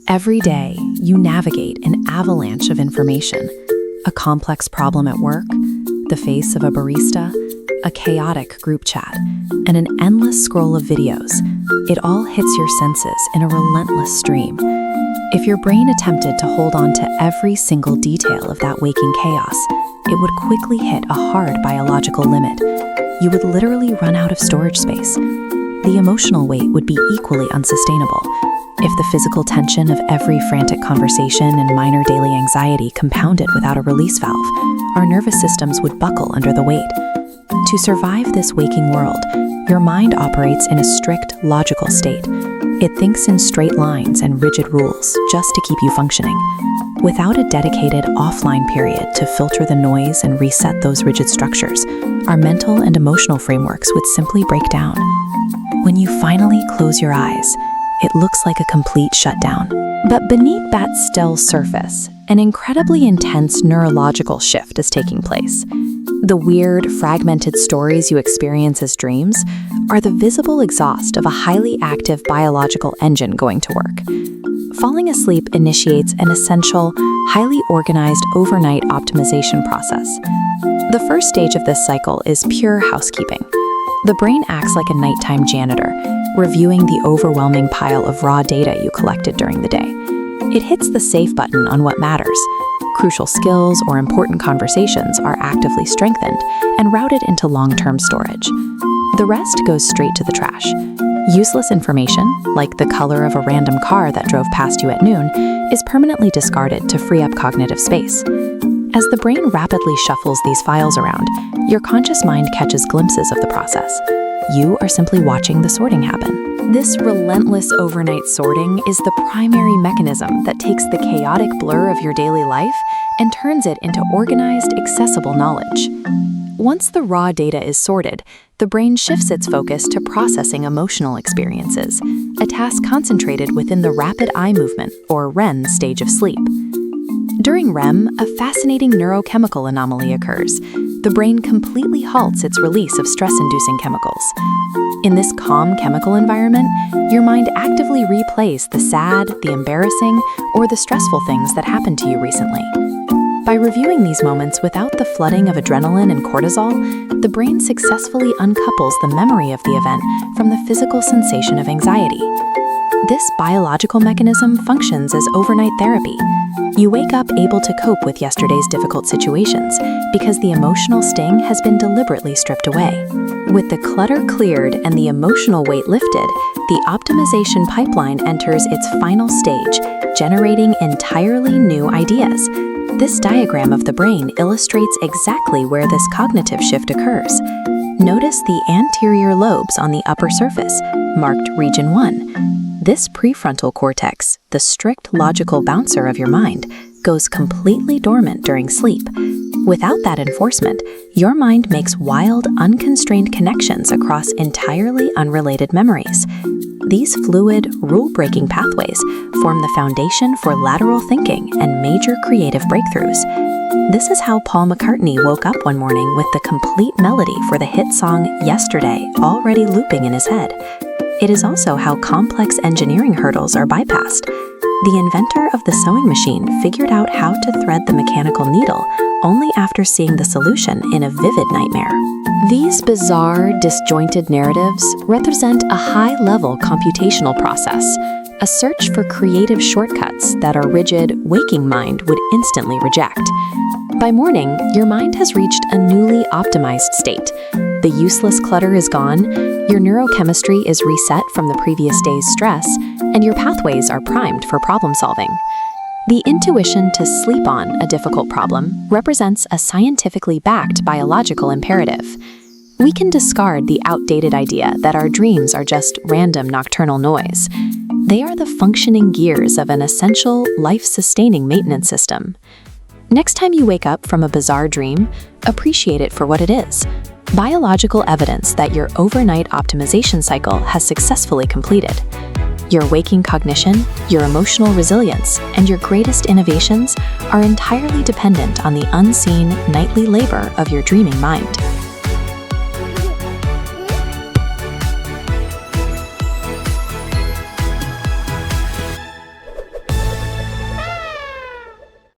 Every day, you navigate an avalanche of information. A complex problem at work, the face of a barista, a chaotic group chat, and an endless scroll of videos. It all hits your senses in a relentless stream. If your brain attempted to hold on to every single detail of that waking chaos, it would quickly hit a hard biological limit. You would literally run out of storage space. The emotional weight would be equally unsustainable. If the physical tension of every frantic conversation and minor daily anxiety compounded without a release valve, our nervous systems would buckle under the weight. To survive this waking world, your mind operates in a strict, logical state. It thinks in straight lines and rigid rules just to keep you functioning. Without a dedicated offline period to filter the noise and reset those rigid structures, our mental and emotional frameworks would simply break down. When you finally close your eyes, it looks like a complete shutdown. But beneath that still surface, an incredibly intense neurological shift is taking place. The weird, fragmented stories you experience as dreams are the visible exhaust of a highly active biological engine going to work. Falling asleep initiates an essential, highly organized overnight optimization process. The first stage of this cycle is pure housekeeping. The brain acts like a nighttime janitor, reviewing the overwhelming pile of raw data you collected during the day. It hits the save button on what matters. Crucial skills or important conversations are actively strengthened and routed into long-term storage. The rest goes straight to the trash. Useless information, like the color of a random car that drove past you at noon, is permanently discarded to free up cognitive space. As the brain rapidly shuffles these files around, your conscious mind catches glimpses of the process. You are simply watching the sorting happen. This relentless overnight sorting is the primary mechanism that takes the chaotic blur of your daily life and turns it into organized, accessible knowledge. Once the raw data is sorted, the brain shifts its focus to processing emotional experiences, a task concentrated within the rapid eye movement, or REM, stage of sleep. During REM, a fascinating neurochemical anomaly occurs. The brain completely halts its release of stress-inducing chemicals. In this calm chemical environment, your mind actively replays the sad, the embarrassing, or the stressful things that happened to you recently. By reviewing these moments without the flooding of adrenaline and cortisol, the brain successfully uncouples the memory of the event from the physical sensation of anxiety. This biological mechanism functions as overnight therapy. You wake up able to cope with yesterday's difficult situations because the emotional sting has been deliberately stripped away. With the clutter cleared and the emotional weight lifted, the optimization pipeline enters its final stage, generating entirely new ideas. This diagram of the brain illustrates exactly where this cognitive shift occurs. Notice the anterior lobes on the upper surface, marked Region 1. This prefrontal cortex, the strict logical bouncer of your mind, goes completely dormant during sleep. Without that enforcement, your mind makes wild, unconstrained connections across entirely unrelated memories. These fluid, rule-breaking pathways form the foundation for lateral thinking and major creative breakthroughs. This is how Paul McCartney woke up one morning with the complete melody for the hit song Yesterday already looping in his head. It is also how complex engineering hurdles are bypassed. The inventor of the sewing machine figured out how to thread the mechanical needle only after seeing the solution in a vivid nightmare. These bizarre, disjointed narratives represent a high-level computational process, a search for creative shortcuts that our rigid, waking mind would instantly reject. By morning, your mind has reached a newly optimized state. The useless clutter is gone, your neurochemistry is reset from the previous day's stress, and your pathways are primed for problem solving. The intuition to sleep on a difficult problem represents a scientifically backed biological imperative. We can discard the outdated idea that our dreams are just random nocturnal noise. They are the functioning gears of an essential, life-sustaining maintenance system. Next time you wake up from a bizarre dream, appreciate it for what it is: biological evidence that your overnight optimization cycle has successfully completed. Your waking cognition, your emotional resilience, and your greatest innovations are entirely dependent on the unseen, nightly labor of your dreaming mind.